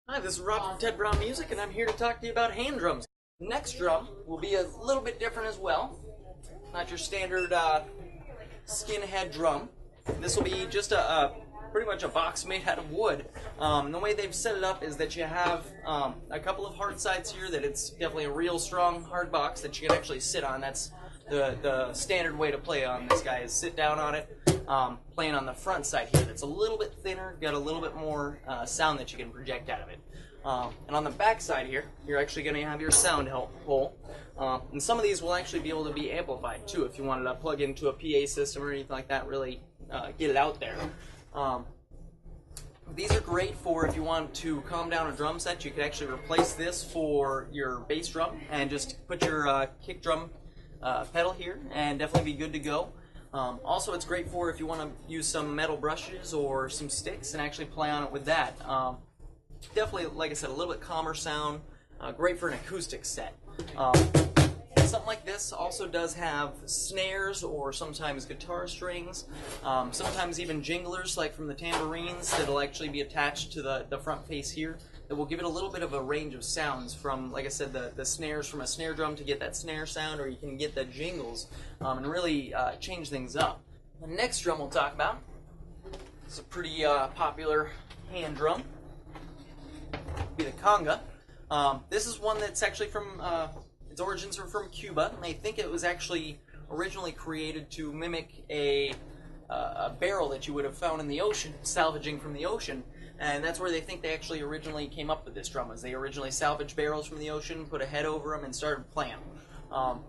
Hi, this is Rob from Ted Brown Music, and I'm here to talk to you about hand drums. The next drum will be a little bit different as well. Not your standard skinhead drum. This will be just pretty much a box made out of wood. The way they've set it up is that you have a couple of hard sides here that it's definitely a real strong hard box that you can actually sit on. That's the standard way to play on this guy is sit down on it. Playing on the front side here that's a little bit thinner, got a little bit more sound that you can project out of it. And on the back side here, you're actually going to have your sound hole. And some of these will actually be able to be amplified too if you wanted to plug into a PA system or anything like that, really get it out there. These are great for if you want to calm down a drum set. You could actually replace this for your bass drum and just put your kick drum pedal here and definitely be good to go. Also, it's great for if you want to use some metal brushes or some sticks and actually play on it with that. Definitely, like I said, a little bit calmer sound. Great for an acoustic set. Something like this also does have snares or sometimes guitar strings, sometimes even jinglers like from the tambourines that'll actually be attached to the front face here that will give it a little bit of a range of sounds from, like I said, the snares from a snare drum to get that snare sound, or you can get the jingles and really change things up. The next drum we'll talk about is a pretty popular hand drum. It'll be the conga. This is one that's actually from its origins are from Cuba, and they think it was actually originally created to mimic a barrel that you would have found in the ocean, salvaging from the ocean, and that's where they think they actually originally came up with this drum, as they originally salvaged barrels from the ocean, put a head over them, and started playing.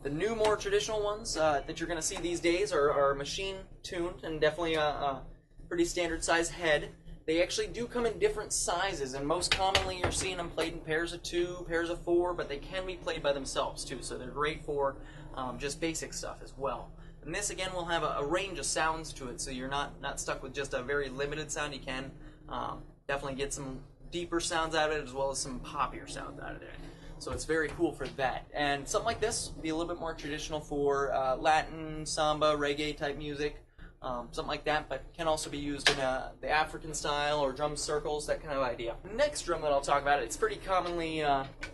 The new, more traditional ones that you're going to see these days are machine-tuned and definitely a pretty standard-sized head. They actually do come in different sizes, and most commonly you're seeing them played in pairs of 2, pairs of 4, but they can be played by themselves too, so they're great for just basic stuff as well. And this again will have a range of sounds to it, so you're not stuck with just a very limited sound. You can definitely get some deeper sounds out of it as well as some poppier sounds out of it. So it's very cool for that. And something like this would be a little bit more traditional for Latin, samba, reggae type music. Something like that, but can also be used in the African style or drum circles, that kind of idea. The next drum that I'll talk about, it's pretty commonly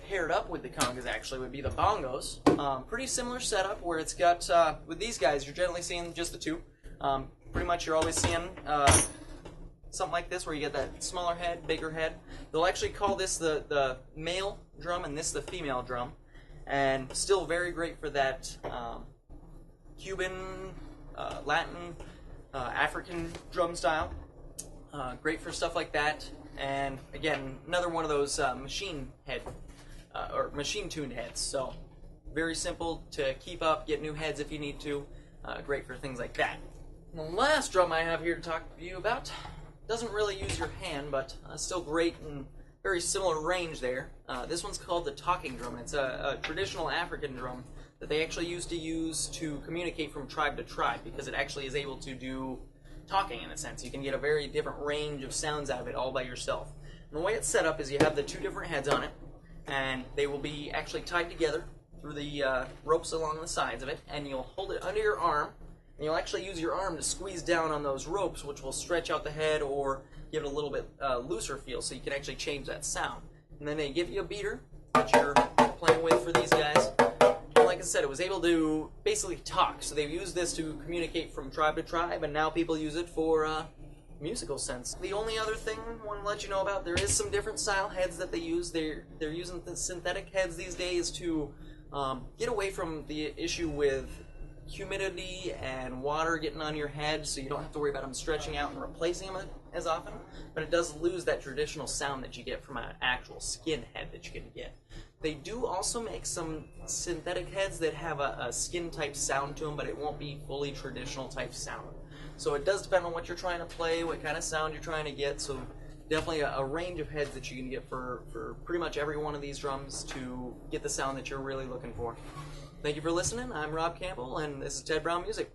paired up with the congas actually, would be the bongos. Pretty similar setup where it's got, with these guys, you're generally seeing just the two. Pretty much you're always seeing something like this where you get that smaller head, bigger head. They'll actually call this the male drum and this the female drum. And still very great for that Cuban, Latin, African drum style. Great for stuff like that. And again, another one of those machine tuned heads. So very simple to keep up, get new heads if you need to. Great for things like that. And the last drum I have here to talk to you about doesn't really use your hand, but still great and very similar range there. This one's called the talking drum. It's a traditional African drum that they actually used to communicate from tribe to tribe, because it actually is able to do talking in a sense. You can get a very different range of sounds out of it all by yourself. And the way it's set up is you have the two different heads on it, and they will be actually tied together through the ropes along the sides of it, and you'll hold it under your arm, and you'll actually use your arm to squeeze down on those ropes, which will stretch out the head or give it a little bit looser feel, so you can actually change that sound. And then they give you a beater that you're playing with for these guys. Like I said, it was able to basically talk, so they've used this to communicate from tribe to tribe, and now people use it for musical sense. The only other thing I want to let you know about, there is some different style heads that they use. They're using the synthetic heads these days to get away from the issue with humidity and water getting on your head, so you don't have to worry about them stretching out and replacing them as often, but it does lose that traditional sound that you get from an actual skin head that you can get. They do also make some synthetic heads that have a skin type sound to them, but it won't be fully traditional type sound. So it does depend on what you're trying to play, what kind of sound you're trying to get, so definitely a range of heads that you can get for pretty much every one of these drums to get the sound that you're really looking for. Thank you for listening. I'm Rob Campbell, and this is Ted Brown Music.